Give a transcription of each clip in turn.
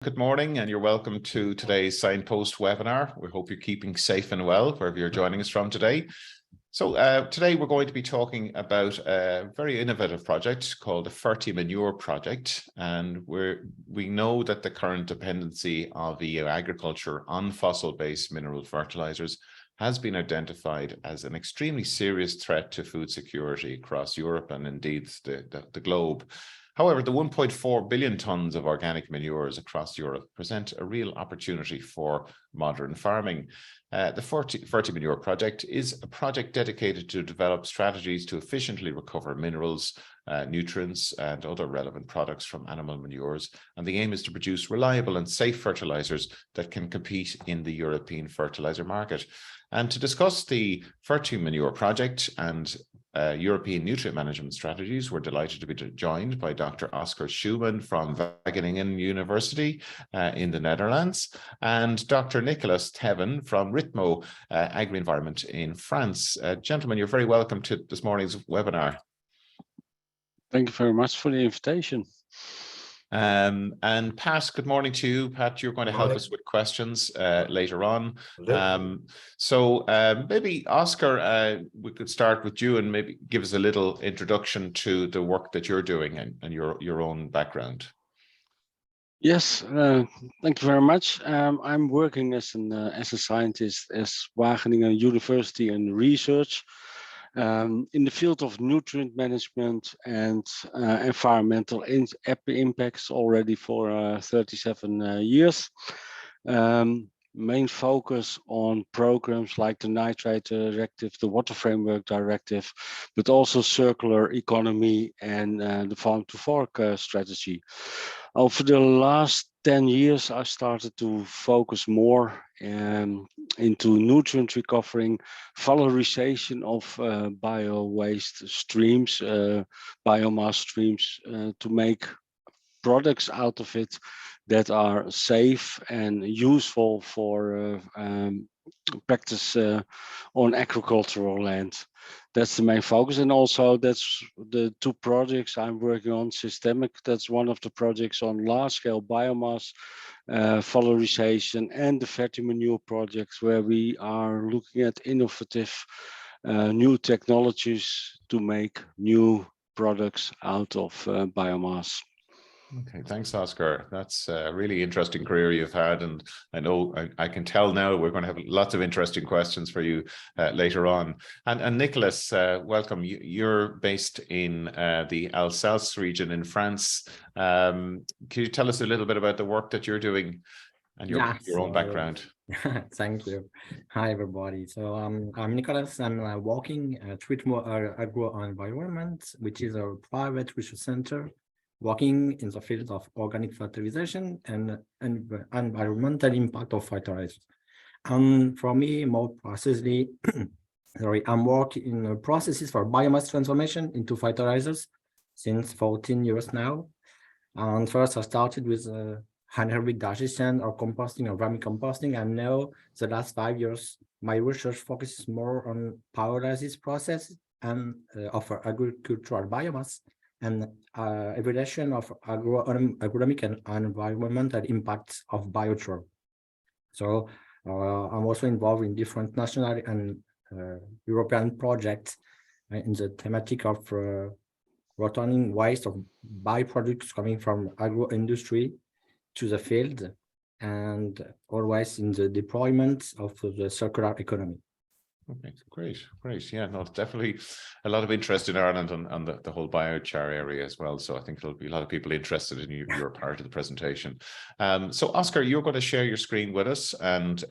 Good morning, and you're welcome to today's Signpost webinar. We hope you're keeping safe and well wherever you're joining us from today. So today we're going to be talking about a very innovative project called the FERTIMANURE project. And we know that the current dependency of EU agriculture on fossil-based mineral fertilizers has been identified as an extremely serious threat to food security across Europe and indeed the globe. However, the 1.4 billion tonnes of organic manures across Europe present a real opportunity for modern farming. The FERTIMANURE project is a project dedicated to develop strategies to efficiently recover minerals, nutrients, and other relevant products from animal manures. And the aim is to produce reliable and safe fertilizers that can compete in the European fertilizer market. And to discuss the FERTIMANURE project and European nutrient management strategies, we're delighted to be joined by Dr. Oscar Schoumans from Wageningen University in the Netherlands, and Dr. Nicolas Thevenin from RITTMO Agroenvironnement in France. Gentlemen, you're very welcome to this morning's webinar. Thank you very much for the invitation. And Pat, good morning to you. Pat, you're going to help us with questions later on. Maybe Oscar, we could start with you and maybe give us a little introduction to the work that you're doing and your own background. Yes, thank you very much. I'm working as a scientist at Wageningen University and research in the field of nutrient management and environmental impacts already for 37 years. Main focus on programs like the Nitrate Directive, the Water Framework Directive, but also circular economy and the Farm to Fork strategy. Over the last 10 years, I started to focus more into nutrient recovering, valorization of bio-waste streams, biomass streams, to make products out of it that are safe and useful for practice on agricultural land. That's the main focus, and also that's the two projects I'm working on. Systemic, that's one of the projects on large-scale biomass valorization, and the FERTIMANURE projects where we are looking at innovative new technologies to make new products out of biomass. Okay, thanks, Oscar. That's a really interesting career you've had, and I know I can tell now we're going to have lots of interesting questions for you later on. And Nicolas, welcome. You're based in the Alsace region in France. Can you tell us a little bit about the work that you're doing and your own background? Thank you. Hi, everybody. So I'm Nicolas. I'm working at RITTMO Agroenvironnement, which is a private research center working in the field of organic fertilization and environmental impact of fertilizers. And for me, more precisely, I'm working in processes for biomass transformation into fertilizers since 14 years now. And first, I started with anaerobic digestion or composting or vermicomposting, and now the last 5 years, my research focuses more on pyrolysis process and of agricultural biomass and evaluation of agronomic and environmental impacts of biochar. So I'm also involved in different national and European projects in the thematic of returning waste of byproducts coming from agro-industry to the field, and always in the deployment of the circular economy. Okay, great. Yeah, no, definitely a lot of interest in Ireland on the whole biochar area as well. So I think there'll be a lot of people interested in your part of the presentation. So Oscar, you're going to share your screen with us and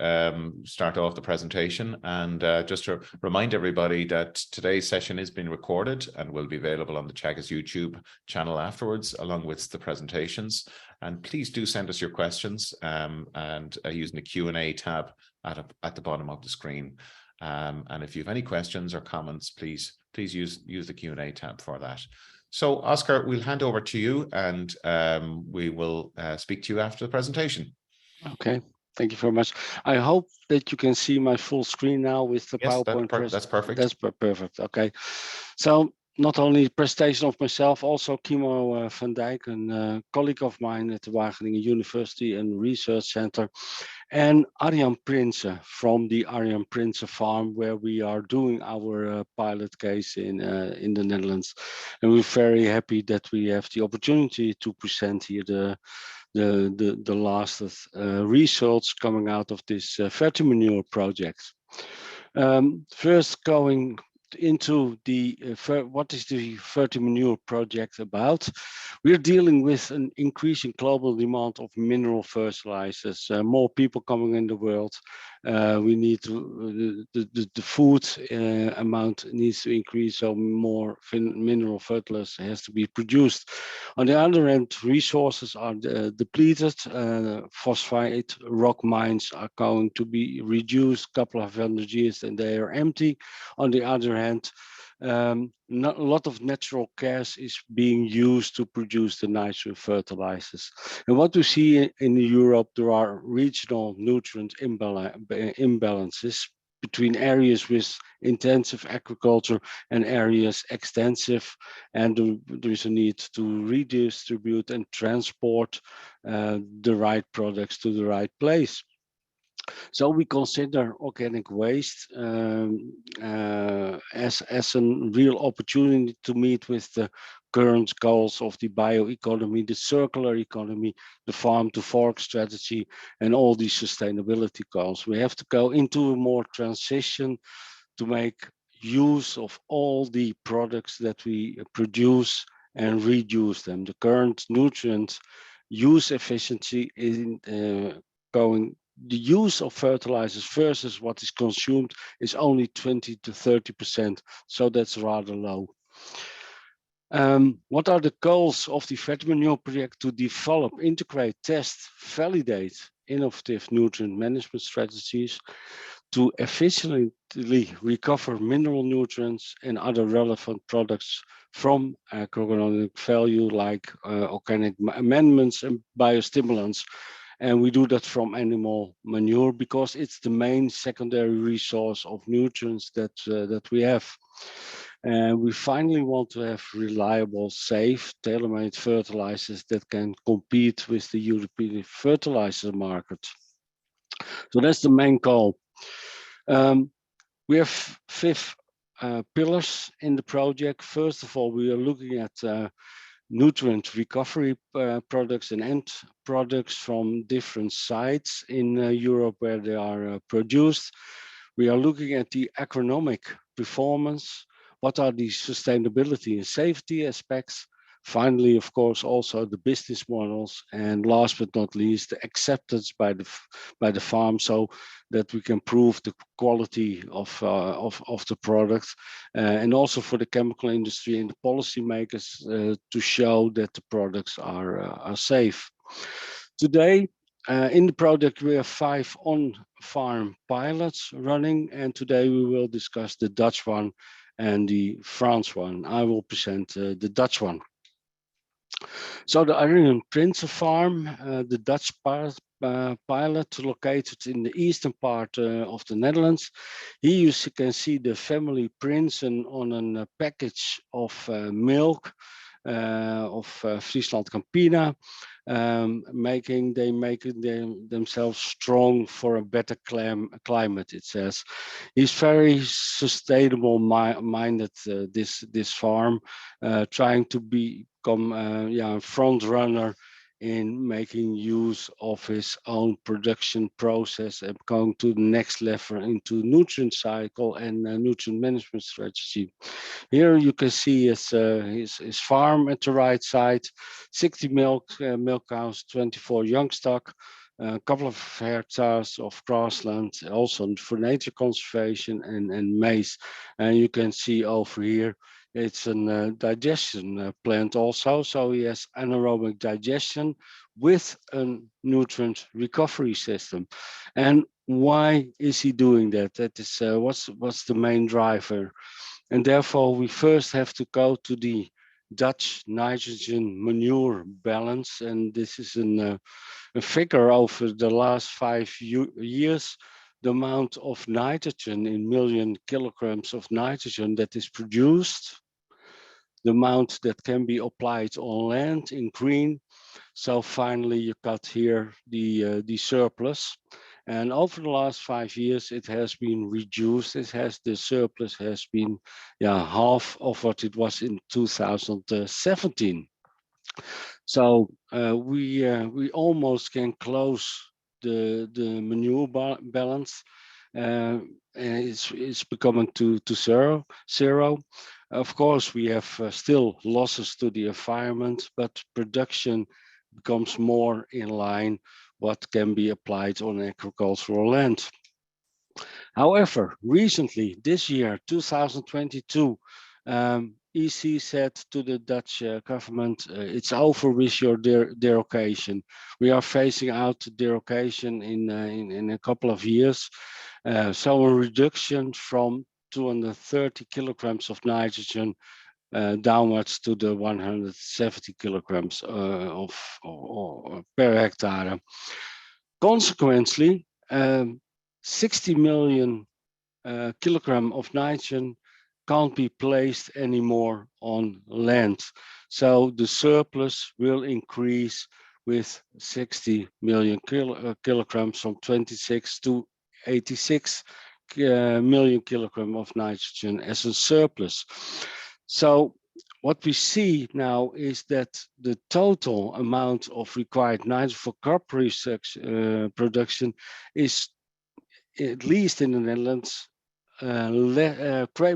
start off the presentation. And just to remind everybody that today's session is being recorded and will be available on the Teagasc YouTube channel afterwards, along with the presentations. And please do send us your questions and using the Q&A tab at the bottom of the screen. And if you have any questions or comments, please use the Q&A tab for that. So Oscar, we'll hand over to you, and we will speak to you after the presentation. Okay, thank you very much. I hope that you can see my full screen now with the PowerPoint. That's perfect. That's perfect. Okay, so not only the presentation of myself, also Kimo van Dijk, a colleague of mine at the Wageningen University and Research Center, and Arjan Prince from the Arjan Prince farm, where we are doing our pilot case in the Netherlands. And we're very happy that we have the opportunity to present here the last results coming out of this FERTIMANURE project. First, going into the what is the FERTIMANURE project about? We're dealing with an increasing global demand of mineral fertilizers. More people coming in the world. We need to the food amount needs to increase, so more mineral fertilizer has to be produced. On the other hand, resources are depleted. Phosphate rock mines are going to be reduced a couple of hundred years, and they are empty. On the other hand, a lot of natural gas is being used to produce the nitrogen fertilizers. And what we see in Europe, there are regional nutrient imbalances between areas with intensive agriculture and areas extensive, and there is a need to redistribute and transport the right products to the right place. So we consider organic waste as a real opportunity to meet with the current goals of the bioeconomy, the circular economy, the farm to fork strategy, and all these sustainability goals. We have to go into a more transition to make use of all the products that we produce and reduce them. The current nutrient use efficiency is the use of fertilizers versus what is consumed is only 20 to 30%, so that's rather low. What are the goals of the FERTIMANURE project? To develop, integrate, test, validate innovative nutrient management strategies, to efficiently recover mineral nutrients and other relevant products from agronomic value, like organic amendments and biostimulants. And we do that from animal manure because it's the main secondary resource of nutrients that we have. And we finally want to have reliable, safe, tailor-made fertilizers that can compete with the European fertilizer market. So that's the main goal. We have 5 pillars in the project. First of all, we are looking at nutrient recovery products and end products from different sites in Europe where they are produced. We are looking at the agronomic performance. What are the sustainability and safety aspects? Finally, of course, also the business models, and last but not least, the acceptance by the farm, so that we can prove the quality of the product, and also for the chemical industry and the policymakers to show that the products are safe. Today, in the project, we have 5 on-farm pilots running, and today we will discuss the Dutch one and the France one. I will present the Dutch one. So the Arjan Prince farm, the Dutch pilot located in the eastern part of the Netherlands. Here you can see the family Prince on a package of milk of Friesland Campina, making themselves strong for a better climate. It says he's very sustainable minded. This farm, trying to become a front runner in making use of his own production process and going to the next level into nutrient cycle and nutrient management strategy. Here you can see his farm at the right side, 60 milk cows, 24 young stock, a couple of hectares of grassland, also for nature conservation and maize. And you can see over here, it's a digestion plant also, so he has anaerobic digestion with a nutrient recovery system. And why is he doing that? That is what's the main driver? And therefore, we first have to go to the Dutch nitrogen manure balance, and this is a figure over the last 5 years. The amount of nitrogen in million kilograms of nitrogen that is produced the amount that can be applied on land in green. So finally you got here the surplus. And over the last 5 years, it has been reduced. The surplus has been half of what it was in 2017. So we almost can close the manure balance. It's becoming to zero. Of course, we have still losses to the environment, but production becomes more in line what can be applied on agricultural land. However, recently, this year, 2022, EC said to the Dutch government, it's over with your derogation. We are phasing out derogation in a couple of years. So a reduction from 230 kilograms of nitrogen downwards to the 170 kilograms per hectare. Consequently, 60 million kilogram of nitrogen can't be placed anymore on land. So the surplus will increase with 60 million kilograms from 26 to 86 million kilogram of nitrogen as a surplus. So what we see now is that the total amount of required nitrogen for crop production is, at least in the Netherlands,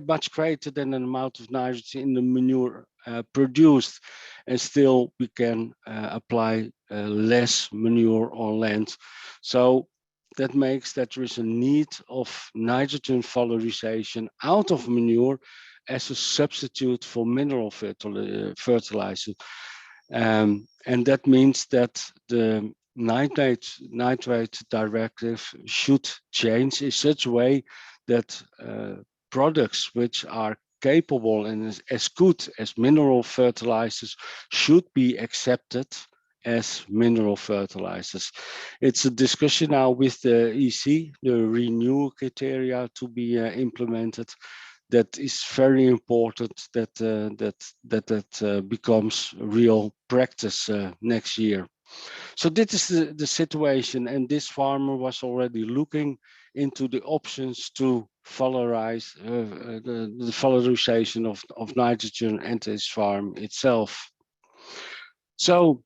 much greater than the amount of nitrogen in the manure produced, and still we can apply less manure on land. So that makes that there is a need of nitrogen valorization out of manure as a substitute for mineral fertilizer. And that means that the nitrate directive should change in such a way that products which are capable and as good as mineral fertilizers should be accepted as mineral fertilizers. It's a discussion now with the EC, the renewal criteria to be implemented. That is very important that becomes real practice next year. So this is the situation, and this farmer was already looking into the options to valorize the valorization of nitrogen and his farm itself. So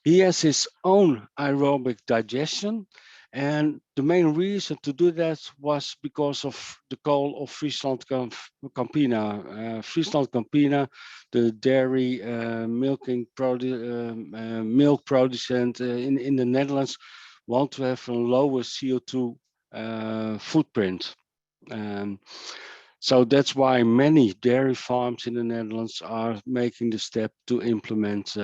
he has his own aerobic digestion, and the main reason to do that was because of the call of Friesland Campina. Friesland Campina, the dairy milk producent in the Netherlands, want to have a lower CO2 footprint. So that's why many dairy farms in the Netherlands are making the step to implement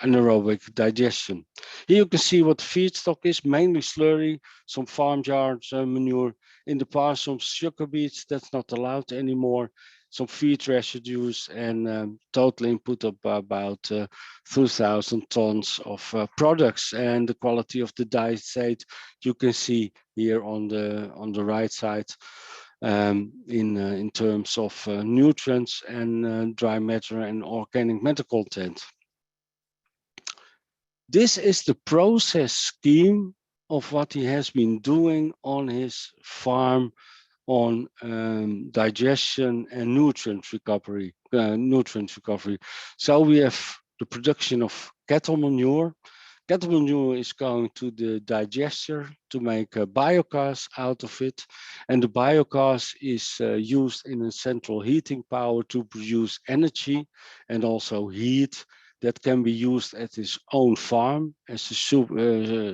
anaerobic digestion. Here you can see what the feedstock is, mainly slurry, some farmyard manure. In the past, some sugar beets, that's not allowed anymore, some feed residues, and total input of about 2,000 tons of products. And the quality of the diet you can see here on the right side. In terms of nutrients and dry matter and organic matter content. This is the process scheme of what he has been doing on his farm on digestion and nutrient recovery. So we have the production of cattle manure. Cattle manure is going to the digester to make a biogas out of it. And the biogas is used in a central heating power to produce energy and also heat that can be used at his own farm as a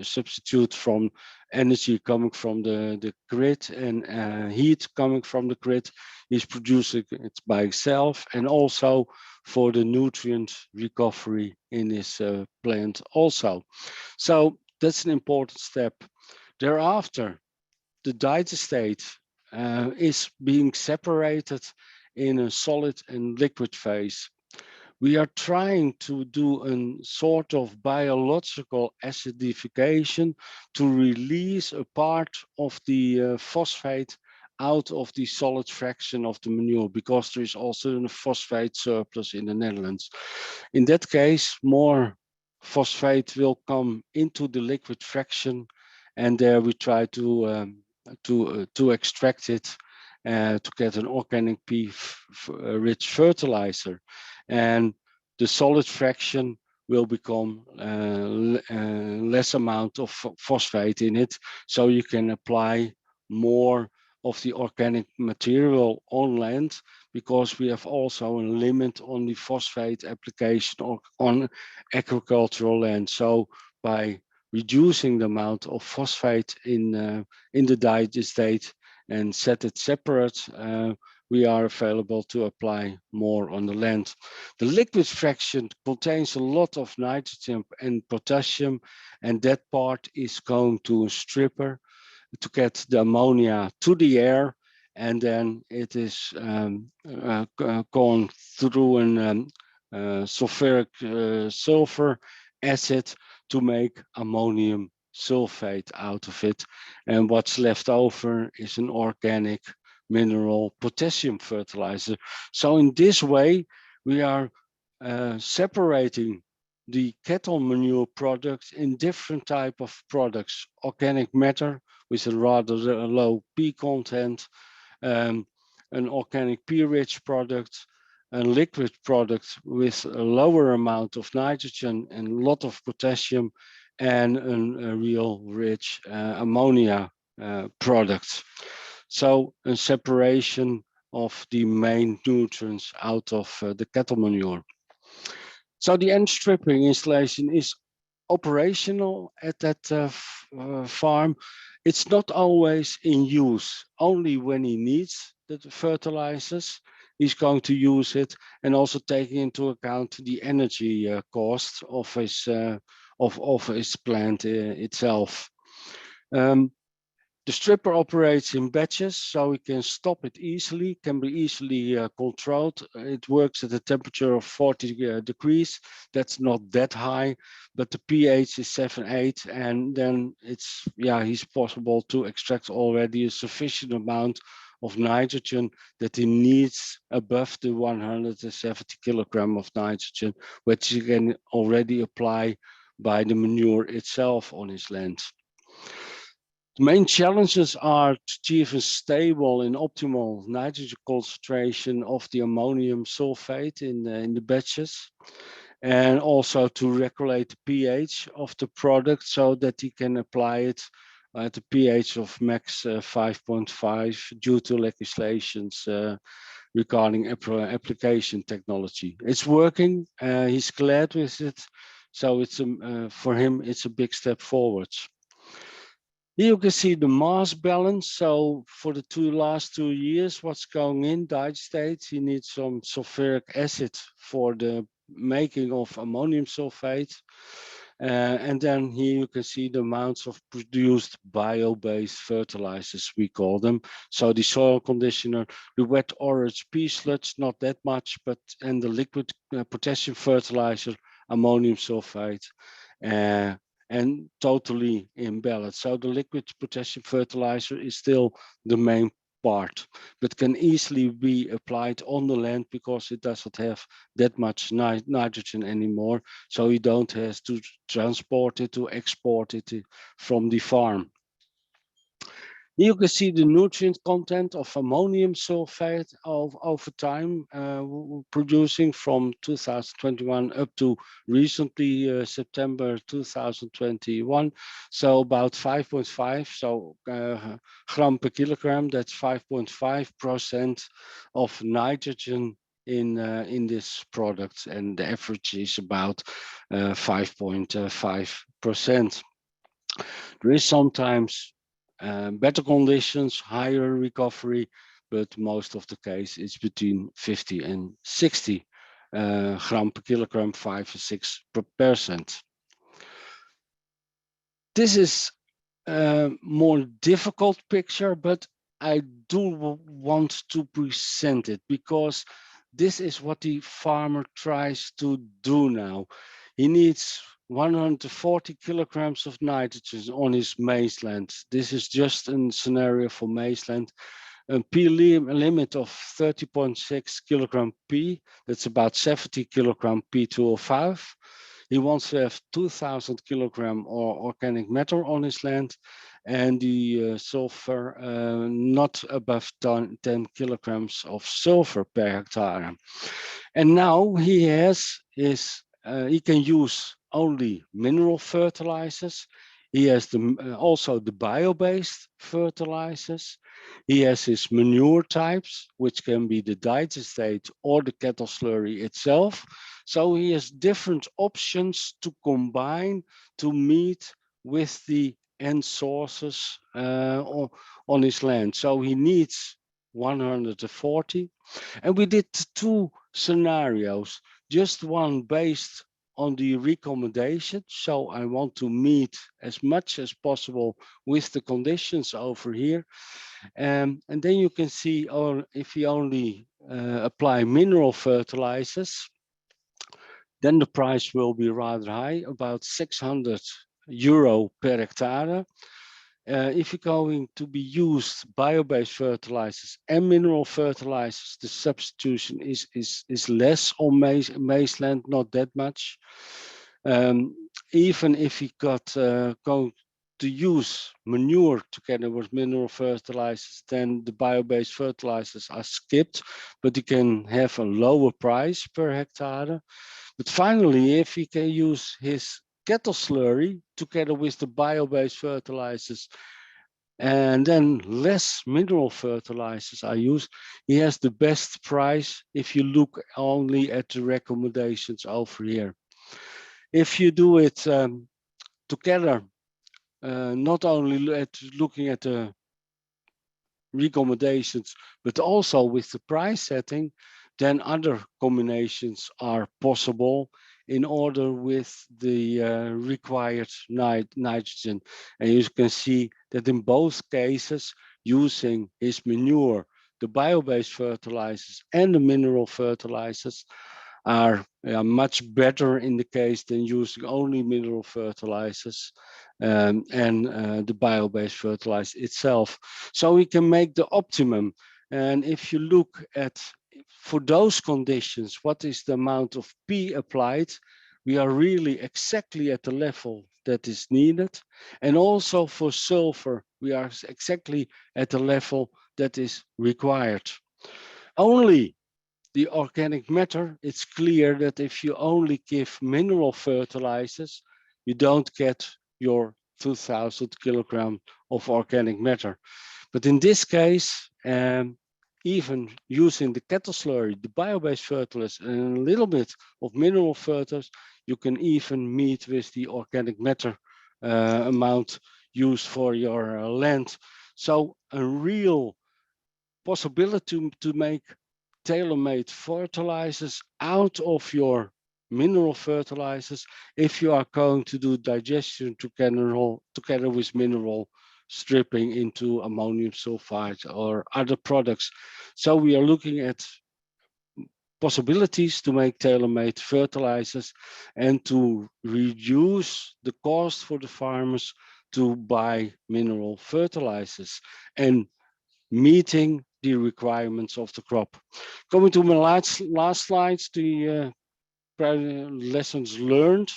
substitute from energy coming from the grid and heat coming from the grid. He's producing it by himself, and also for the nutrient recovery in his plant also. So that's an important step. Thereafter, the digestate is being separated in a solid and liquid phase. We are trying to do a sort of biological acidification to release a part of the phosphate out of the solid fraction of the manure, because there is also a phosphate surplus in the Netherlands. In that case, more phosphate will come into the liquid fraction, and there we try to extract it to get an organic P rich fertilizer, and the solid fraction will become less amount of phosphate in it, so you can apply more of the organic material on land, because we have also a limit on the phosphate application on agricultural land. So by reducing the amount of phosphate in the digestate and set it separate, we are available to apply more on the land. The liquid fraction contains a lot of nitrogen and potassium, and that part is going to a stripper to get the ammonia to the air, and then it is gone through an sulfuric sulfur acid to make ammonium sulfate out of it, and what's left over is an organic mineral potassium fertilizer. So in this way we are separating the cattle manure products in different type of products: organic matter with a rather low P content, an organic P-rich product, a liquid product with a lower amount of nitrogen and a lot of potassium, and a real rich ammonia product. So a separation of the main nutrients out of the cattle manure. So the end stripping installation is operational at that farm. It's not always in use. Only when he needs the fertilizers, he's going to use it, and also taking into account the energy cost of his plant itself. The stripper operates in batches, so we can stop it easily, can be easily controlled. It works at a temperature of 40 degrees. That's not that high, but the pH is 7-8, and then it's possible to extract already a sufficient amount of nitrogen that he needs above the 170 kilogram of nitrogen, which he can already apply by the manure itself on his land. The main challenges are to achieve a stable and optimal nitrogen concentration of the ammonium sulfate in the batches, and also to regulate the pH of the product so that he can apply it at a pH of max 5.5 due to legislations regarding application technology. It's working, he's glad with it, so it's for him it's a big step forward. Here you can see the mass balance. So for the last 2 years, what's going in digestate, you need some sulfuric acid for the making of ammonium sulfate. And then here you can see the amounts of produced bio-based fertilizers, we call them. So the soil conditioner, the wet orange pea sludge, not that much, but and the liquid potassium fertilizer, ammonium sulfate. And totally in balance. So the liquid potassium fertilizer is still the main part, but can easily be applied on the land because it doesn't have that much nitrogen anymore. So you don't have to transport it, to export it from the farm. You can see the nutrient content of ammonium sulfate over time, producing from 2021 up to recently September 2021. So about 5.5 gram per kilogram. That's 5.5% of nitrogen in this product, and the average is about 5.5%. There is sometimes better conditions, higher recovery, but most of the case is between 50 and 60 gram per kilogram, 5 or 6%. This is a more difficult picture, but I do want to present it because this is what the farmer tries to do now. He needs 140 kilograms of nitrogen on his maize land. This is just a scenario for maize land. a P limit of 30.6 kilogram P. That's about 70 kilogram P2O5. He wants to have 2,000 kilogram or organic matter on his land, and the sulfur not above 10 kilograms of sulfur per hectare. And now he has his, he can use only mineral fertilizers. He has also the bio-based fertilizers. He has his manure types, which can be the digestate or the cattle slurry itself. So he has different options to combine to meet with the end sources on his land. So he needs 140. And we did 2 scenarios, just one based on the recommendation. So I want to meet as much as possible with the conditions over here. And then you can see if you only apply mineral fertilizers, then the price will be rather high, about 600 euro per hectare. If you're going to be used bio-based fertilizers and mineral fertilizers, the substitution is less on maize land, not that much. Even if you going to use manure together with mineral fertilizers, then the bio-based fertilizers are skipped, but you can have a lower price per hectare. But finally, if he can use his cattle slurry together with the bio-based fertilizers, and then less mineral fertilizers are used, he has the best price if you look only at the recommendations over here. If you do it together, not only looking at the recommendations, but also with the price setting, then other combinations are possible in order with the required nitrogen. And you can see that in both cases, using his manure, the bio-based fertilizers and the mineral fertilizers are much better in the case than using only mineral fertilizers and the bio-based fertilizer itself. So we can make the optimum. And if you look at, for those conditions, what is the amount of P applied, we are really exactly at the level that is needed. And also for sulfur, we are exactly at the level that is required. Only the organic matter, it's clear that if you only give mineral fertilizers, you don't get your 2,000 kilogram of organic matter. But in this case, even using the cattle slurry, the bio-based fertilizers, and a little bit of mineral fertilizers, you can even meet with the organic matter amount used for your land. So a real possibility to make tailor-made fertilizers out of your mineral fertilizers if you are going to do digestion together with mineral stripping into ammonium sulfide or other products. So we are looking at possibilities to make tailor-made fertilizers and to reduce the cost for the farmers to buy mineral fertilizers and meeting the requirements of the crop. Coming to my last slides, the lessons learned.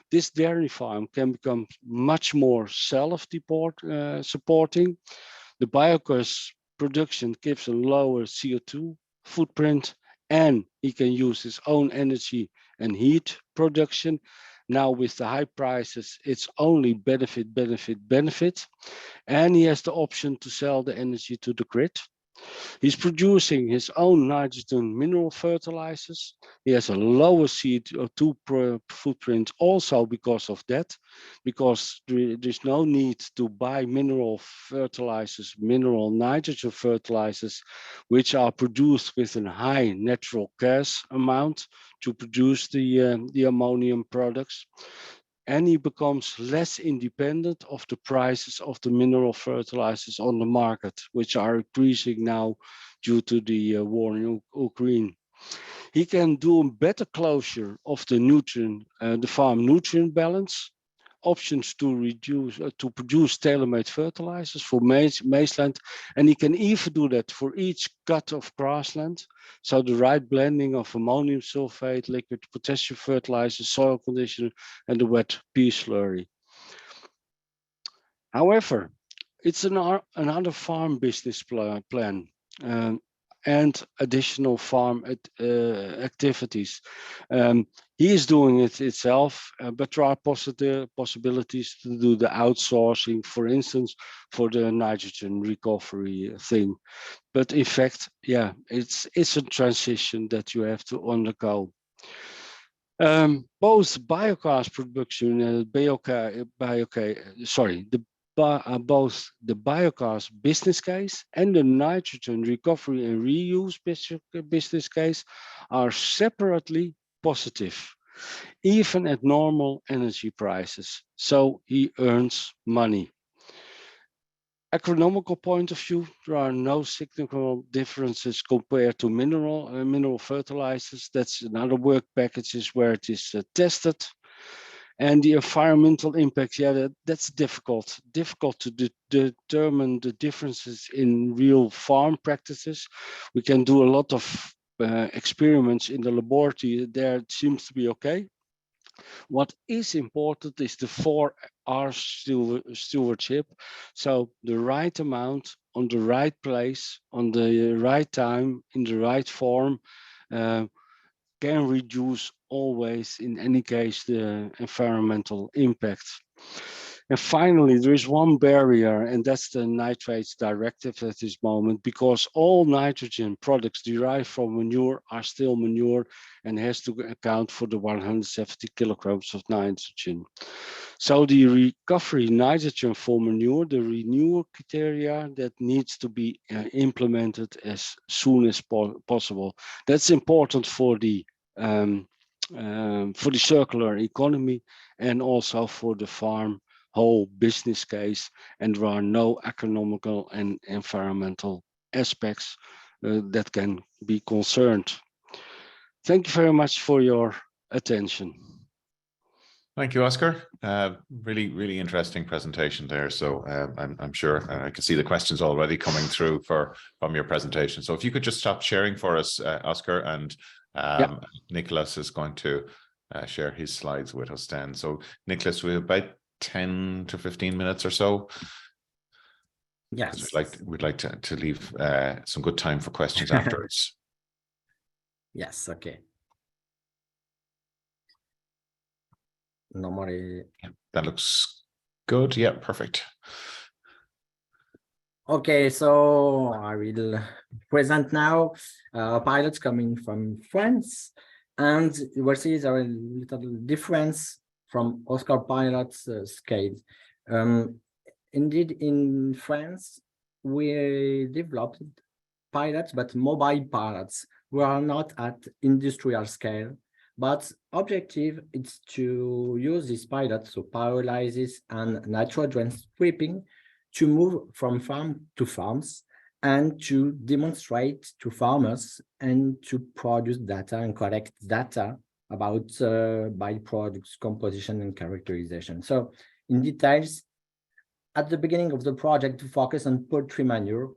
This dairy farm can become much more self-supporting. The biogas production gives a lower CO2 footprint, and he can use his own energy and heat production. Now with the high prices, it's only benefit. And he has the option to sell the energy to the grid. He's producing his own nitrogen mineral fertilizers. He has a lower CO2 footprint also because of that, because there's no need to buy mineral fertilizers, mineral nitrogen fertilizers, which are produced with a high natural gas amount to produce the ammonium products. And he becomes less independent of the prices of the mineral fertilizers on the market, which are increasing now due to the war in Ukraine. He can do a better closure of the farm nutrient balance. options to produce tailor-made fertilizers for maizeland, and he can even do that for each cut of grassland. So the right blending of ammonium sulfate, liquid potassium fertilizer, soil conditioner, and the wet pea slurry. However, it's another farm business plan and additional farm activities. He is doing it itself, but there are possibilities to do the outsourcing, for instance, for the nitrogen recovery thing. But in fact, yeah, it's a transition that you have to undergo. Both biogas production and both the biogas business case and the nitrogen recovery and reuse business case are separately positive, even at normal energy prices. So he earns money. Economical point of view, there are no significant differences compared to mineral fertilizers. That's another work packages where it is tested. And the environmental impact, yeah, that's difficult to determine the differences in real farm practices. We can do a lot of experiments in the laboratory. There it seems to be okay. What is important is the 4R stewardship. So the right amount on the right place, on the right time, in the right form, can reduce always, in any case, the environmental impact. And finally, there is one barrier, and that's the nitrates directive at this moment, because all nitrogen products derived from manure are still manure and has to account for the 170 kilograms of nitrogen. So the recovery nitrogen for manure, the renewal criteria that needs to be implemented as soon as possible. That's important for the circular economy and also for the farm whole business case, and there are no economical and environmental aspects that can be concerned. Thank you very much for your attention. Thank you, Oscar. Really interesting presentation there. So I'm sure I can see the questions already coming through from your presentation. So if you could just stop sharing for us, Oscar, and Nicolas is going to share his slides with us then. So Nicolas, we have about 10 to 15 minutes or so. Yes. We'd like to leave some good time for questions afterwards. Yes, okay. Normally. Yeah, that looks good. Yeah, perfect. Okay, so I will present now pilots coming from France, and you will see there is a little difference from Oscar pilot's scale. Indeed, in France, we developed pilots, but mobile pilots. We are not at industrial scale, but objective is to use these pilots, so pyrolysis and nitrogen stripping, to move from farm to farms and to demonstrate to farmers and to produce data and collect data about byproducts, composition and characterization. So in details, at the beginning of the project, to focus on poultry manure,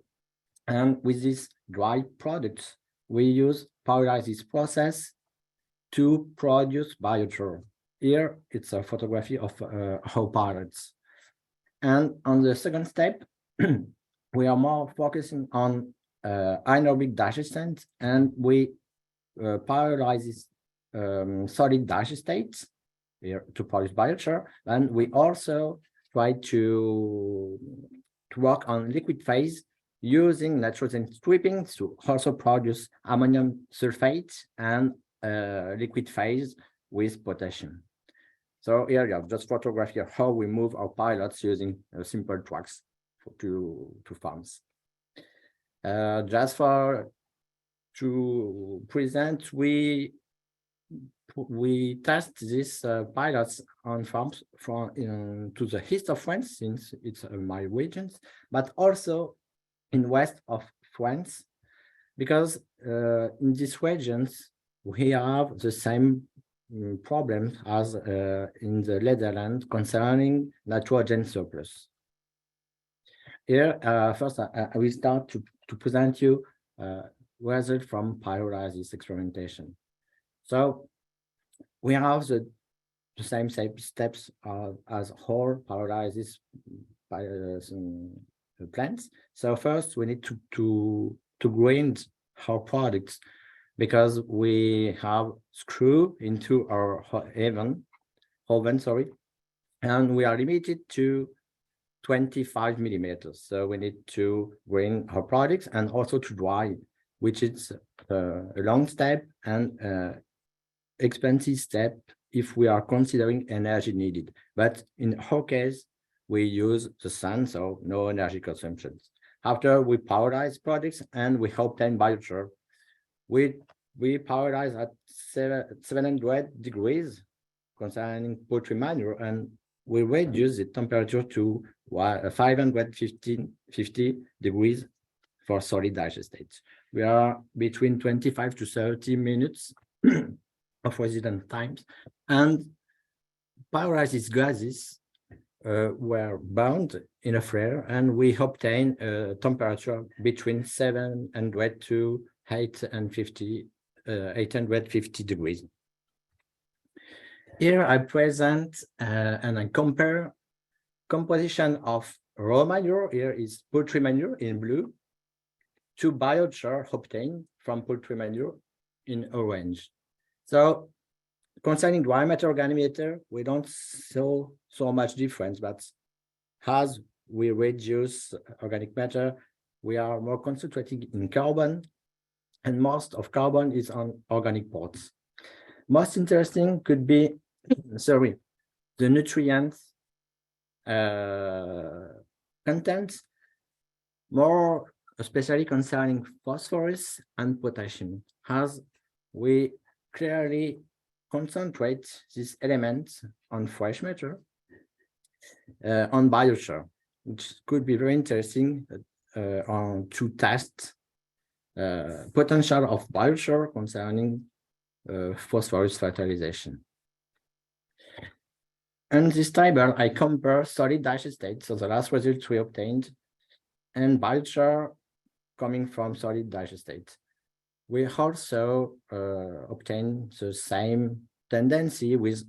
and with these dry products, we use pyrolysis process to produce biochar. Here, it's a photography of how pilots. And on the second step, we are more focusing on anaerobic digestion, and we pyrolyze solid digestates here to produce biochar, and we also try to work on liquid phase using nitrogen stripping to also produce ammonium sulfate and liquid phase with potassium. So here you have just photography of how we move our pilots using simple trucks to farms. Just to present, we test these pilots on farms to the east of France, since it's my regions, but also in west of France, because in these regions we have the same problems as in the Netherlands concerning nitrogen surplus. Here, first, I will start to present you results from pyrolysis experimentation. So we have the same steps as whole pyrolysis plants. So first, we need to grind our products because we have screw into our oven, and we are limited to 25 millimeters. So we need to grind our products and also to dry, which is a long step and expensive step if we are considering energy needed. But in our case, we use the sun, so no energy consumption. After we pyrolyze products and we obtain biochar, we pyrolyze at 700 degrees concerning poultry manure, and we reduce the temperature to 550 degrees for solid digestate. We are between 25 to 30 minutes of residence times, and pyrolysis gases were bound in a flare, and we obtain a temperature between 700 to 850 degrees. Here I present and I compare composition of raw manure. Here is poultry manure in blue to biochar obtained from poultry manure in orange. So concerning dry matter organometer, we don't show so much difference, but as we reduce organic matter, we are more concentrating in carbon, and most of carbon is on organic parts. Most interesting could be, the nutrients content, more especially concerning phosphorus and potassium, as we clearly concentrate these elements on fresh matter, on biochar, which could be very interesting to test potential of biochar concerning phosphorus fertilization. And this table, I compare solid digestate, so the last results we obtained, and biochar coming from solid digestate. We also obtain the same tendency with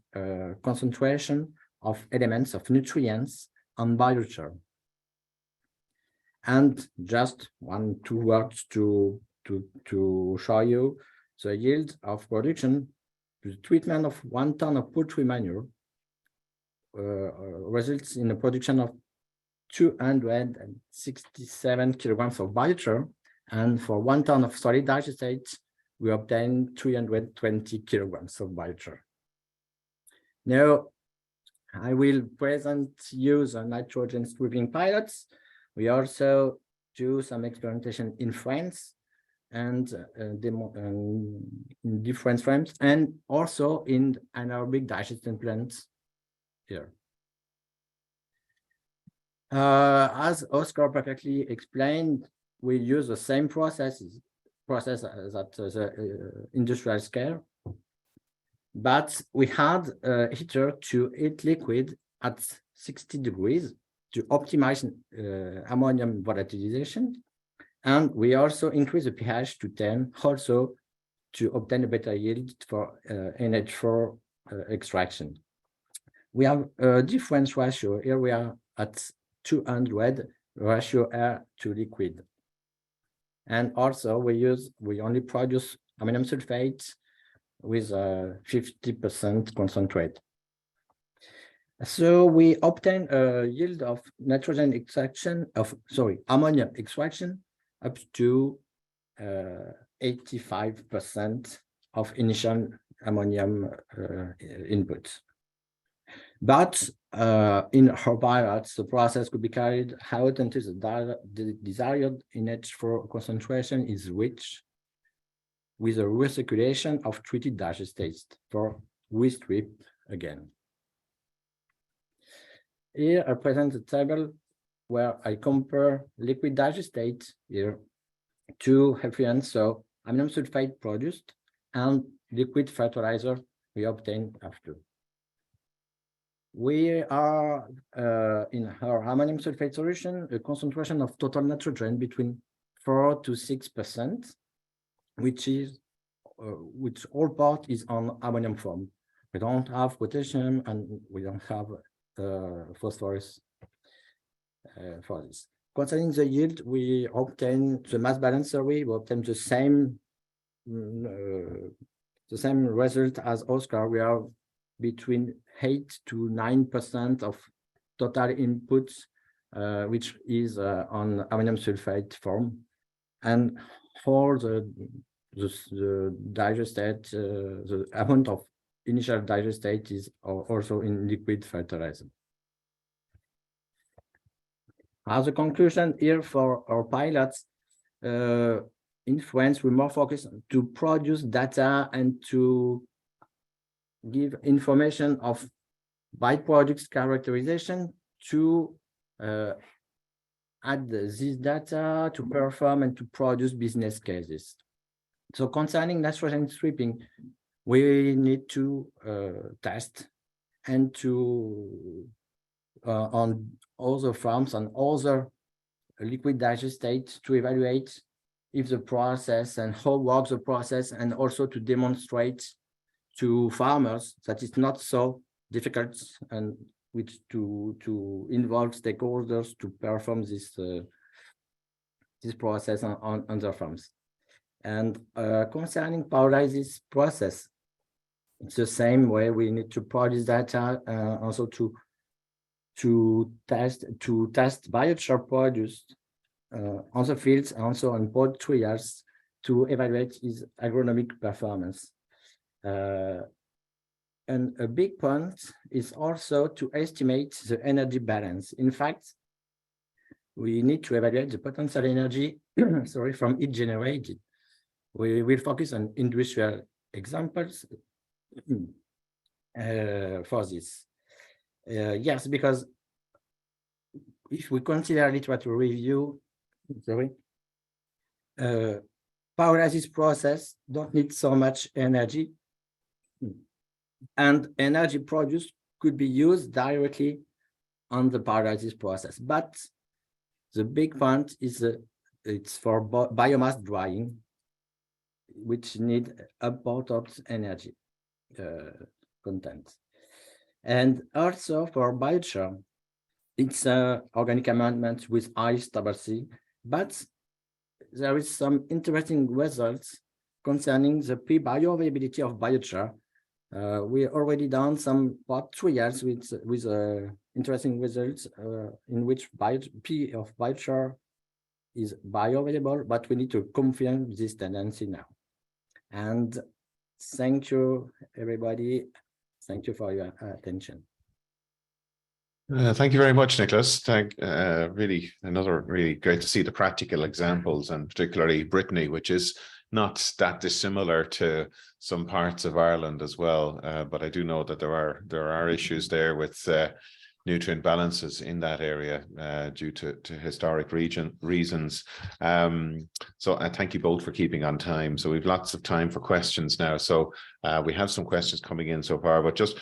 concentration of elements of nutrients on biochar. And just 1-2 words to show you the yield of production. The treatment of 1 ton of poultry manure results in a production of 267 kilograms of biochar, and for 1 ton of solid digestate, we obtain 320 kilograms of biochar. Now, I will present you the nitrogen stripping pilots. We also do some experimentation in France and in different frames, and also in anaerobic digestion plants here. As Oscar perfectly explained, we use the same process as at the industrial scale, but we had a heater to heat liquid at 60 degrees to optimize ammonium volatilization, and we also increase the pH to 10, also to obtain a better yield for NH4 extraction. We have a difference ratio. Here we are at 200 ratio air to liquid. And also we only produce ammonium sulfate with 50% concentrate. So we obtain a yield of nitrogen extraction ammonia extraction up to 85% of initial ammonium input. But in our pilots, the process could be carried out until the desired NH4 concentration is reached with a recirculation of treated digestates for restrip again. Here I present a table where I compare liquid digestate here to effluents, so ammonium sulfate produced, and liquid fertilizer we obtain after. We are in our ammonium sulfate solution, a concentration of total nitrogen between 4 to 6%, which all part is on ammonium form. We don't have potassium and we don't have phosphorus for this. Concerning the yield, we obtain the mass balance survey. We obtain the same result as Oscar. We are between 8 to 9% of total inputs, which is on ammonium sulfate form, and for the digestate, the amount of initial digestate is also in liquid fertilizer. As a conclusion here for our pilots, in France, we're more focused to produce data and to give information of byproducts characterization to add this data to perform and to produce business cases. So concerning nitrogen stripping, we need to test and to on other farms and other liquid digestate to evaluate if the process and how works the process, and also to demonstrate to farmers that it's not so difficult and which to involve stakeholders to perform this process on their farms. And concerning pyrolysis process, it's the same way. We need to produce data also to test biochar produced on the fields, and also on pod trials to evaluate its agronomic performance. And a big point is also to estimate the energy balance. In fact, we need to evaluate the potential energy from each generated. We will focus on industrial examples for this. Yes, because if we consider literature review, pyrolysis process don't need so much energy, and energy produced could be used directly on the pyrolysis process. But the big point is it's for biomass drying, which need important energy content. And also for biochar, it's organic amendment with high stability, but there is some interesting results concerning the bioavailability of biochar. We already done some pod trials with interesting results in which P of biochar is bioavailable, but we need to confirm this tendency now. And thank you, everybody. Thank you for your attention. Thank you very much, Nicolas. Really great to see the practical examples, and particularly Brittany, which is not that dissimilar to some parts of Ireland as well. But I do know that there are issues there with nutrient balances in that area due to historic reasons. So I thank you both for keeping on time. So we've lots of time for questions now. So we have some questions coming in so far, but just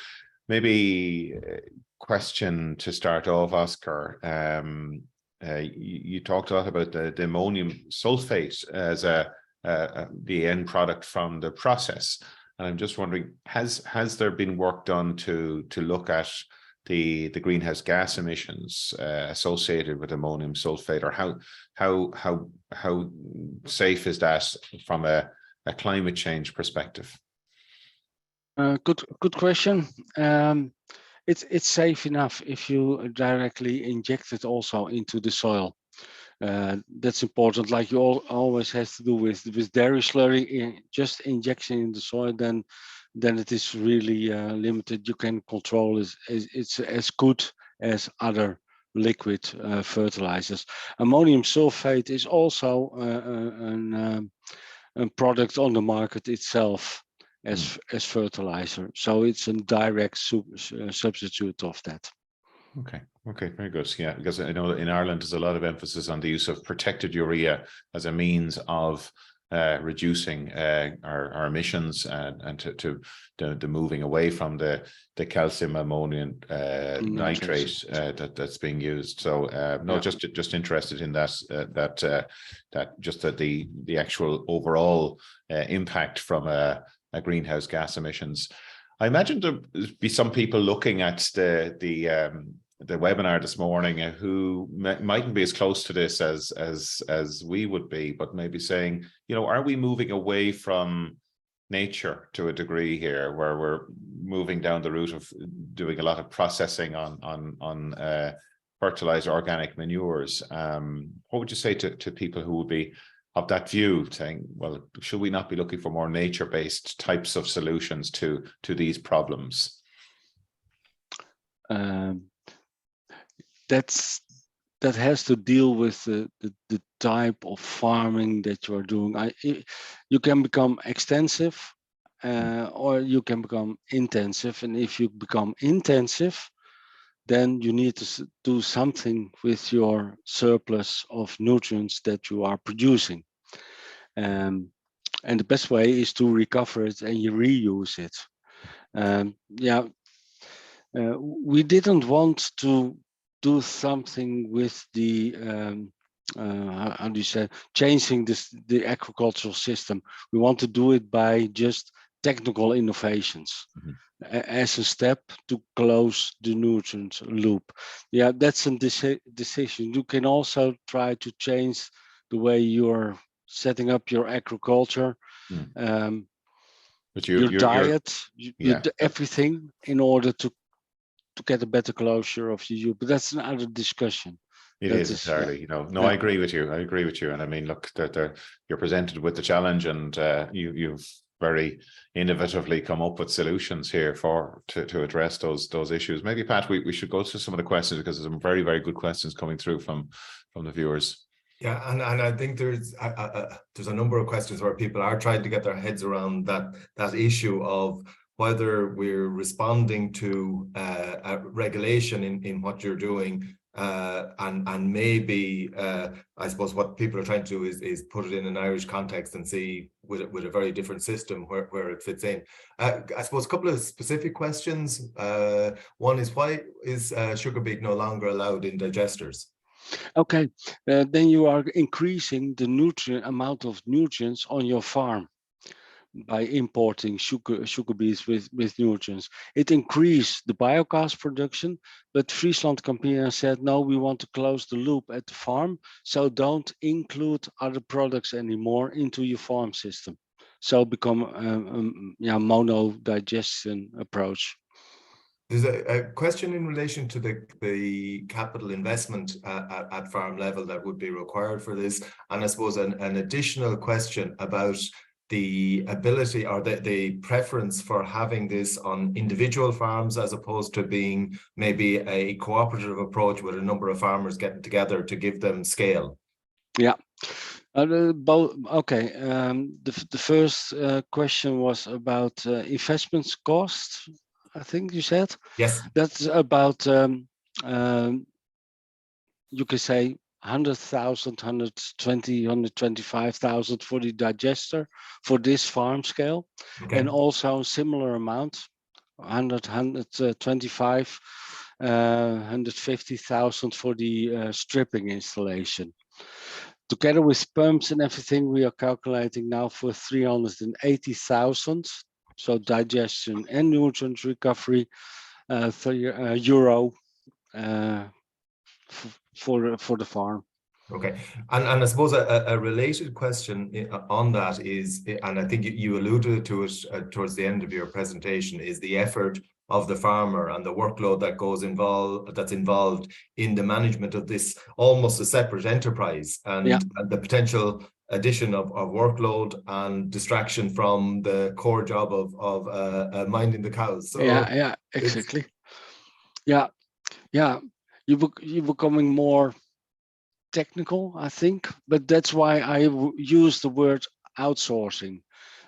maybe question to start off, Oscar. You talked a lot about the ammonium sulfate as the end product from the process, and I'm just wondering, has there been work done to look at the greenhouse gas emissions associated with ammonium sulfate, or how safe is that from a climate change perspective? Good question. It's safe enough if you directly inject it also into the soil. That's important. Like you always has to do with dairy slurry, just injection in the soil, then it is really limited. You can control it. It's as good as other liquid fertilizers. Ammonium sulfate is also a product on the market itself as fertilizer. So it's a direct substitute of that. Okay, very good. Yeah, because I know that in Ireland there's a lot of emphasis on the use of protected urea as a means of reducing our emissions and to the moving away from the calcium ammonium nitrate that's being used. So no, just interested in that the actual overall impact from a greenhouse gas emissions. I imagine there'd be some people looking at the webinar this morning who mightn't be as close to this as we would be, but maybe saying, you know, are we moving away from nature to a degree here, where we're moving down the route of doing a lot of processing on fertilizer, organic manures? What would you say to people who would be of that view, saying, well, should we not be looking for more nature-based types of solutions to these problems? That has to deal with the type of farming that you are doing. You can become extensive or you can become intensive. And if you become intensive, then you need to do something with your surplus of nutrients that you are producing. And the best way is to recover it and you reuse it. We didn't want to do something with the how do you say, changing the agricultural system. We want to do it by just technical innovations as a step to close the nutrient loop. Yeah, that's a decision. You can also try to change the way you're setting up your agriculture, but your diet, everything in order to get a better closure of the loop. But that's another discussion. It is entirely, you know. No, I agree with you. I agree with you. And I mean, look, you're presented with the challenge, and you've very innovatively come up with solutions here to address those issues. Maybe, Pat, we should go through some of the questions, because there's some very, very good questions coming through from the viewers. Yeah, and I think there's a number of questions where people are trying to get their heads around that issue of whether we're responding to a regulation in what you're doing, and maybe I suppose what people are trying to do is put it in an Irish context and see with a very different system where it fits in. I suppose a couple of specific questions. One is, why is sugar beet no longer allowed in digesters? Okay, then you are increasing the amount of nutrients on your farm by importing sugar beets with nutrients. It increased the biogas production, but Friesland Campina said, no, we want to close the loop at the farm, so don't include other products anymore into your farm system. So become mono digestion approach. There's a question in relation to the capital investment at farm level that would be required for this, and I suppose an additional question about the ability or the preference for having this on individual farms as opposed to being maybe a cooperative approach with a number of farmers getting together to give them scale. Yeah. Both. Okay. The first question was about investments cost, I think you said. Yes. That's about you can say 100,000, 120, 125,000 for the digester for this farm scale. Okay. And also a similar amount, 100, 125, 150,000 for the stripping installation. Together with pumps and everything, we are calculating now for 380,000. So digestion and nutrient recovery, euro for the farm. Okay, and I suppose a related question on that is, and I think you alluded to it towards the end of your presentation, is the effort of the farmer and the workload that's involved in the management of this almost a separate enterprise, and the potential addition of workload and distraction from the core job of minding the cows. So yeah, exactly. Yeah, you're becoming more technical, I think, but that's why I use the word outsourcing.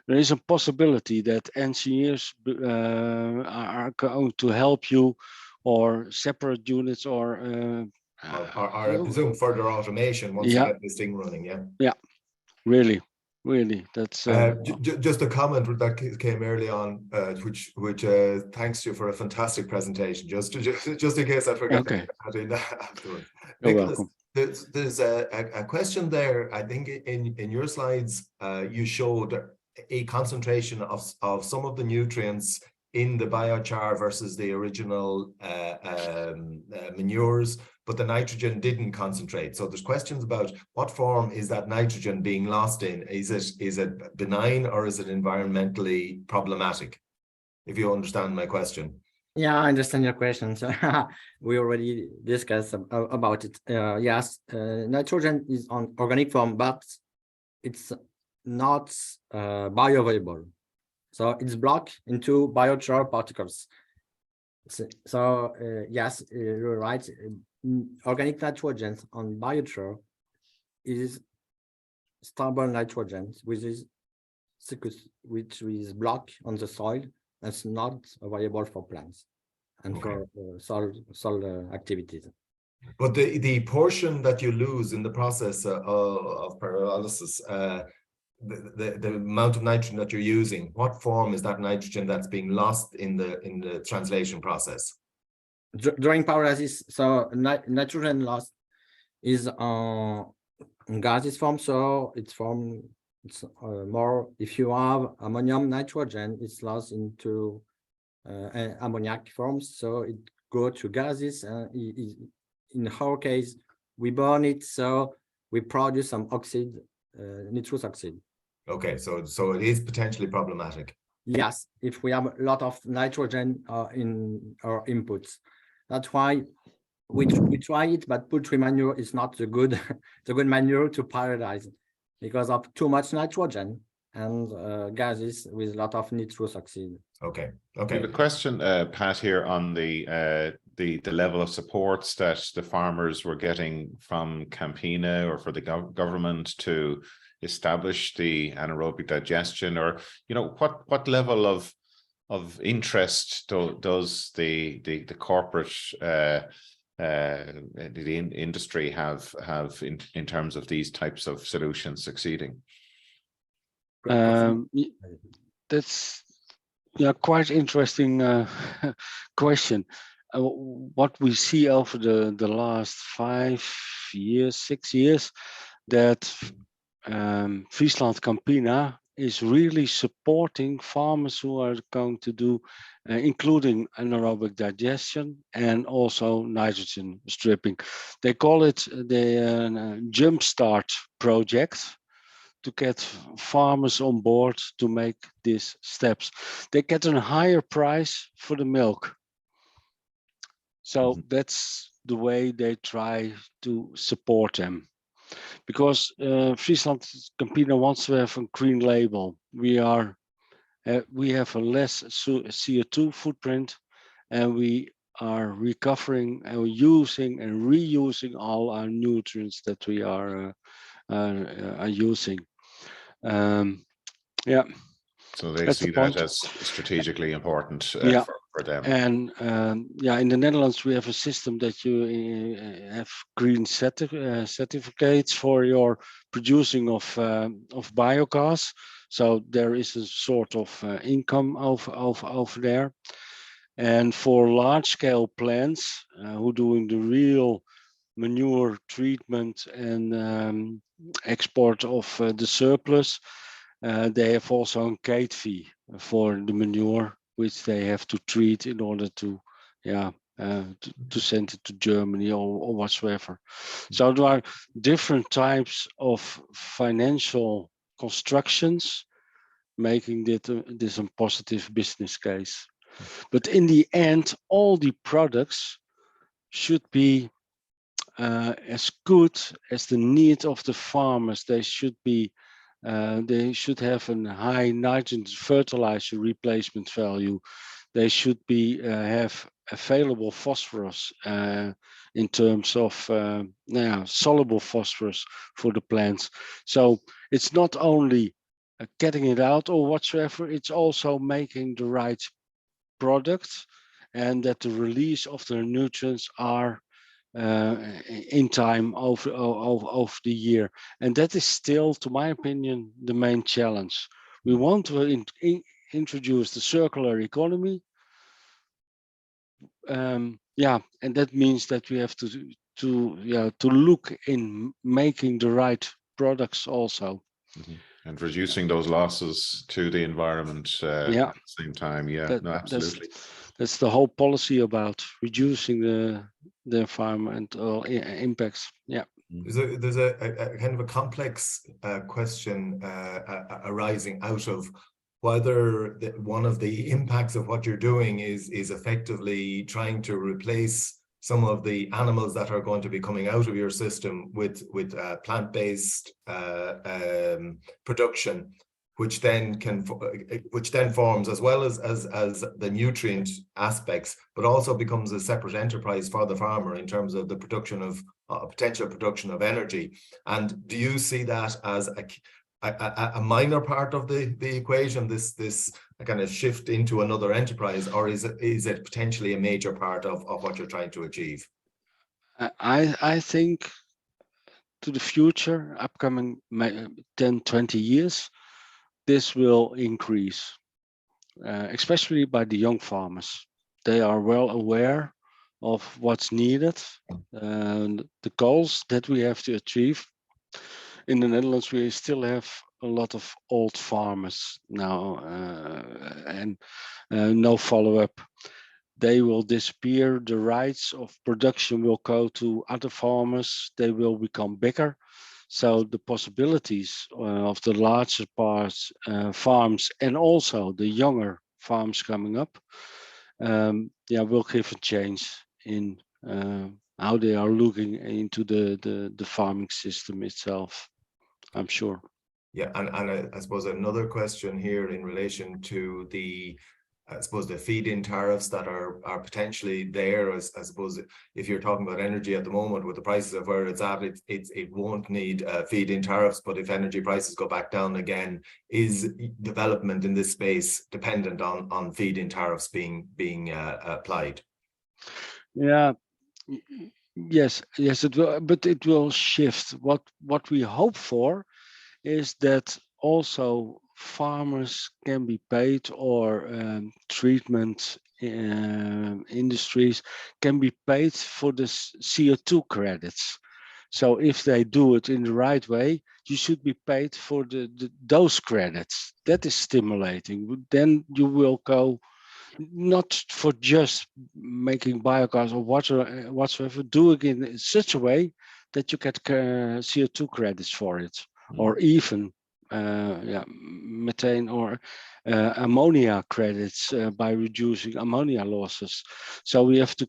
There is a possibility that engineers are going to help you, or separate units, or I presume further automation once you get this thing running. Yeah, really. really. That's just a comment that came early on, which thanks to you for a fantastic presentation. Just in case I forgot okay. to add in afterwards. You're Nicolas, welcome. there's a question there. I think in your slides you showed a concentration of some of the nutrients in the biochar versus the original manures, but the nitrogen didn't concentrate. So there's questions about what form is that nitrogen being lost in? Is it benign or is it environmentally problematic? If you understand my question. Yeah, I understand your question. So we already discussed about it. Yes, nitrogen is on organic form, but it's not bioavailable. So it's blocked into biochar particles. So yes, you're right. Organic nitrogen on biochar is stable nitrogen, which is blocked on the soil. That's not available for plants and for soil activities. But the portion that you lose in the process of pyrolysis, the amount of nitrogen that you're using, what form is that nitrogen that's being lost in the translation process? During pyrolysis, so nitrogen loss is in gaseous form, so it's more, if you have ammonium nitrogen, it's lost into ammoniac forms, so it go to gases. In our case, we burn it, so we produce some oxide, nitrous oxide. Okay, so it is potentially problematic. Yes, if we have a lot of nitrogen in our inputs. That's why we try it, but poultry manure is not the good manure to pyrolyze because of too much nitrogen and gases with a lot of nitrous oxide. Okay. We have a question, Pat, here on the level of supports that the farmers were getting from Campina or for the government to establish the anaerobic digestion, or what level of interest does the corporate the industry have in terms of these types of solutions succeeding? That's quite interesting question. What we see over the last 5 years, 6 years, that Friesland Campina is really supporting farmers who are going to do, including anaerobic digestion and also nitrogen stripping. They call it the Jumpstart project, to get farmers on board to make these steps. They get a higher price for the milk. So that's the way they try to support them. Because Friesland Campina wants to have a green label. We have a less CO2 footprint, and we are recovering and using and reusing all our nutrients that we are using. So they that's see the point. that as strategically important for them. And in the Netherlands we have a system that you have green certificates for your producing of biogas. So there is a sort of income over there. And for large scale plants who doing the real manure treatment and export of the surplus, they have also a gate fee for the manure, which they have to treat in order to send it to Germany or whatsoever. So there are different types of financial constructions making this a positive business case. But in the end, all the products should be as good as the need of the farmers. They should be. They should have a high nitrogen fertilizer replacement value. They should be have available phosphorus in terms of soluble phosphorus for the plants. So it's not only getting it out or whatsoever, it's also making the right product, and that the release of the nutrients are in time over the year. And that is still, to my opinion, the main challenge. We want to introduce the circular economy. Yeah, and that means that we have to look in making the right products also. And reducing those losses to the environment at the same time. Yeah, no, absolutely. That's the whole policy about reducing the environmental impacts. Yeah. There's a kind of a complex question arising out of whether one of the impacts of what you're doing is effectively trying to replace some of the animals that are going to be coming out of your system with plant-based production, which then forms, as well as the nutrient aspects, but also becomes a separate enterprise for the farmer in terms of the production of potential production of energy. And do you see that as a minor part of the equation, this kind of shift into another enterprise, or is it potentially a major part of what you're trying to achieve? I think to the future, upcoming 10, 20 years, this will increase, especially by the young farmers. They are well aware of what's needed and the goals that we have to achieve. In the Netherlands, we still have a lot of old farmers now, and no follow-up. They will disappear. The rights of production will go to other farmers. They will become bigger. So the possibilities of the larger parts, farms, and also the younger farms coming up, will give a change in how they are looking into the farming system itself, I'm sure. Yeah, and I suppose another question here in relation to the feed-in tariffs that are potentially there. I suppose if you're talking about energy at the moment, with the prices of where it's at, it won't need feed-in tariffs. But if energy prices go back down again, is development in this space dependent on feed-in tariffs being applied? Yeah. Yes, it will, but it will shift. What we hope for is that also farmers can be paid, or treatment industries can be paid for the CO2 credits. So if they do it in the right way, you should be paid for those credits. That is stimulating. Then you will go not for just making biogas or whatsoever, do it in such a way that you get CO2 credits for it, or even methane or ammonia credits by reducing ammonia losses. So we have to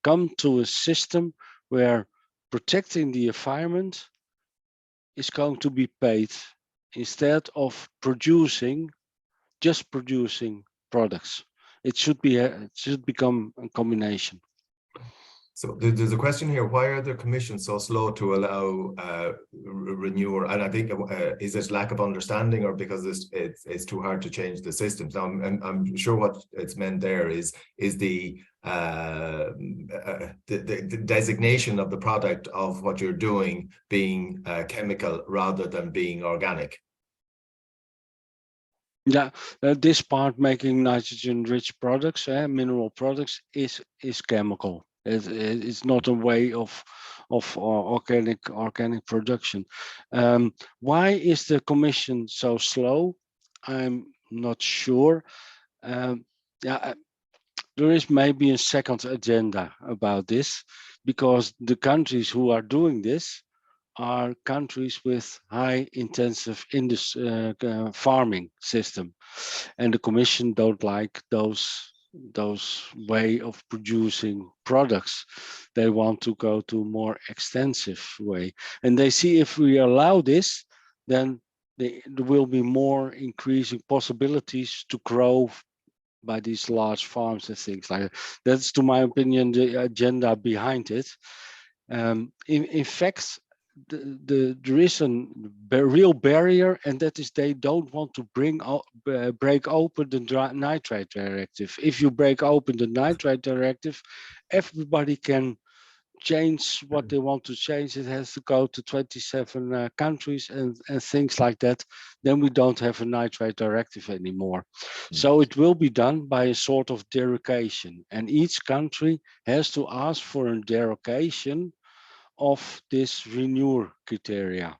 come to a system where protecting the environment is going to be paid instead of just producing products. It should become a combination. So there's a question here: why are the commissions so slow to allow renewal? And I think is it lack of understanding, or because it's too hard to change the systems? Now I'm sure what it's meant there is the designation of the product of what you're doing being chemical rather than being organic. Yeah, this part, making nitrogen-rich products, mineral products, is chemical. It's not a way of organic production. Why is the commission so slow? I'm not sure. There is maybe a second agenda about this, because the countries who are doing this are countries with high intensive farming system, and the commission don't like those way of producing products. They want to go to a more extensive way, and they see if we allow this, then there will be more increasing possibilities to grow by these large farms and things like that. That's, to my opinion, the agenda behind it. In fact, there is a real barrier, and that is they don't want to break open the nitrate directive. If you break open the nitrate directive, everybody can change what they want to change, it has to go to 27 countries and things like that. Then we don't have a nitrate directive anymore. So it will be done by a sort of derogation, and each country has to ask for a derogation of this RENEWURE criteria.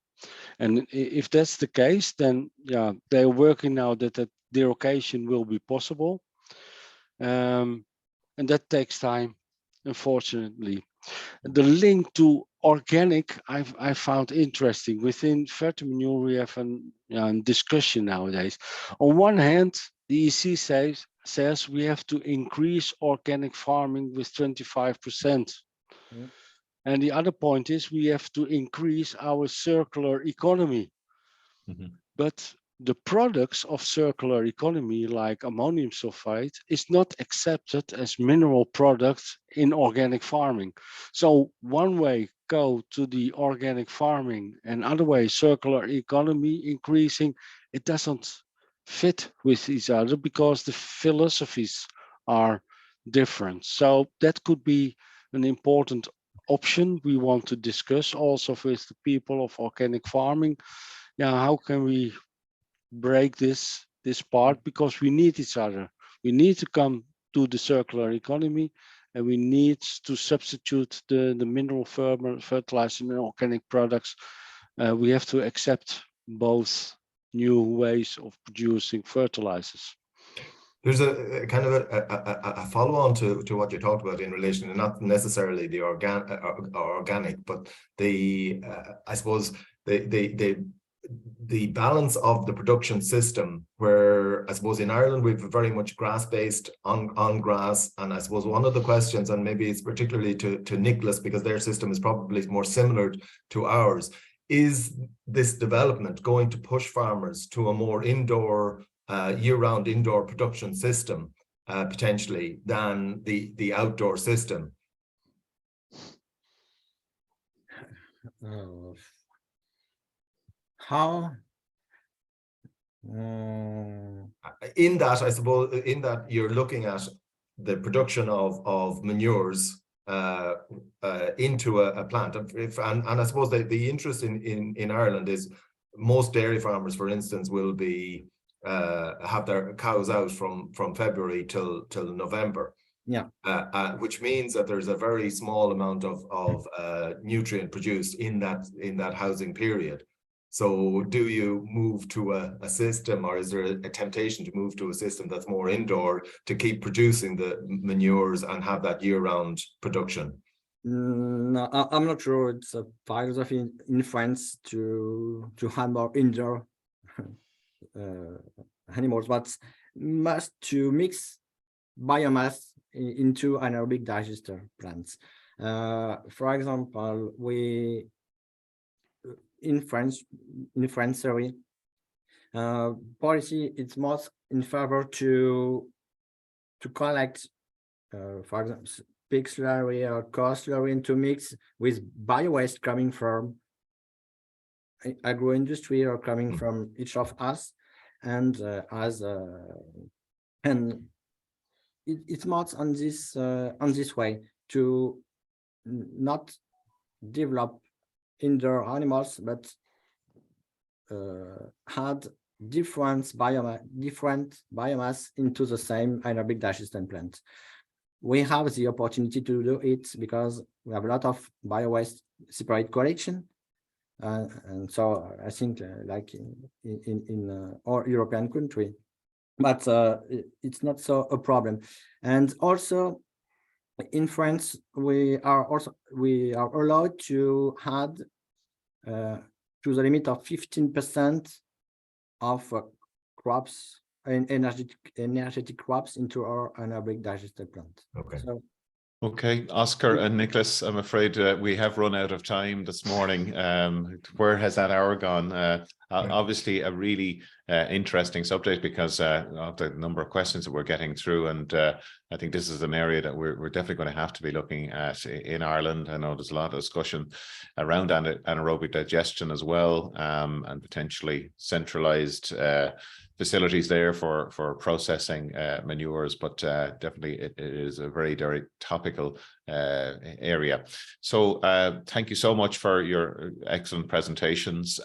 And if that's the case, then yeah, they're working now that that derogation will be possible. And that takes time, unfortunately. The link to organic, I found interesting. Within FERTIMANURE, we have a discussion nowadays. On one hand, the EC says we have to increase organic farming with 25%. Mm. And the other point is we have to increase our circular economy. But the products of circular economy, like ammonium sulfate, is not accepted as mineral products in organic farming. So one way go to the organic farming, and other way circular economy increasing, it doesn't fit with each other because the philosophies are different. So that could be an important option we want to discuss also with the people of organic farming. Yeah, how can we break this part, because we need each other. We need to come to the circular economy, and we need to substitute the mineral fertilizer and organic products. We have to accept both new ways of producing fertilizers. There's a kind of a follow-on to what you talked about in relation to not necessarily the organic, but the I suppose the balance of the production system, where I suppose in Ireland we've very much grass-based on grass, and I suppose one of the questions, and maybe it's particularly to Nicolas because their system is probably more similar to ours, is this development going to push farmers to a more indoor year-round indoor production system potentially than the outdoor system? How? In that, I suppose, in that you're looking at the production of manures into a plant, and I suppose the interest in Ireland is most dairy farmers, for instance, will be have their cows out from February till November. Yeah. Which means that there's a very small amount of nutrient produced in that housing period. So do you move to a system, or is there a temptation to move to a system that's more indoor to keep producing the manures and have that year-round production? No, I'm not sure it's a philosophy in France to have more indoor animals, but must to mix biomass into anaerobic digester plants. For example, we in France, sorry, policy it's most in favor to collect, for example, pig slurry or cow slurry, and to mix with bio-waste coming from agro-industry or coming from each of us, and it's not on this way to not develop indoor animals, but had different biomass into the same anaerobic digestion plant. We have the opportunity to do it because we have a lot of bio-waste separate collection, and so I think like in our European country, but it's not so a problem. And also in France, we are allowed to add to the limit of 15% of crops and energetic crops into our anaerobic digestion plant. Okay. So, okay, Oscar and Nicolas, I'm afraid we have run out of time this morning. Where has that hour gone? obviously a really interesting subject because of the number of questions that we're getting through, and I think this is an area that we're definitely going to have to be looking at in Ireland. I know there's a lot of discussion around anaerobic digestion as well, and potentially centralized facilities there for processing manures, but definitely it is a very, very topical area. So thank you so much for your excellent presentations.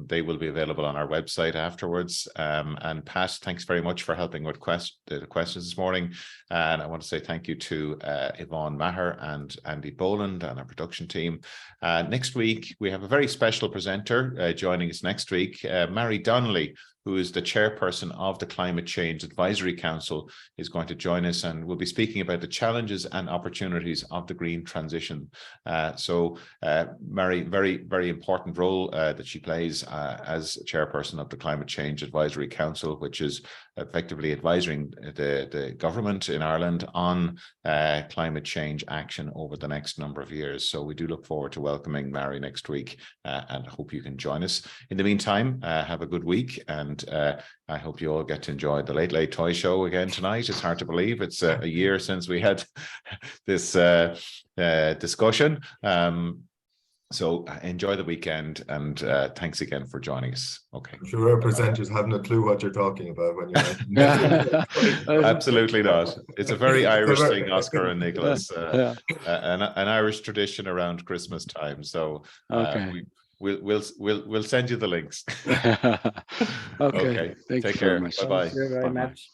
They will be available on our website afterwards. And Pat, thanks very much for helping with the questions this morning. And I want to say thank you to Yvonne Maher and Andy Boland and our production team. Next week, we have a very special presenter joining us next week, Mary Donnelly, who is the chairperson of the Climate Change Advisory Council, is going to join us, and we'll be speaking about the challenges and opportunities of the green transition. So Mary, very, very important role that she plays as chairperson of the Climate Change Advisory Council, which is effectively advising the government in Ireland on climate change action over the next number of years. So we do look forward to welcoming Mary next week, and hope you can join us. In the meantime, have a good week, and I hope you all get to enjoy the Late Late Toy Show again tonight. It's hard to believe it's a year since we had this discussion. So enjoy the weekend, and thanks again for joining us. Okay. I'm sure our presenters haven't a clue what you're talking about when you're Absolutely not. It's a very Irish thing, Oscar and Nicolas, an Irish tradition around Christmas time. So we'll send you the links. Okay. Thank you Take care. very much. Bye-bye. Thank you very much.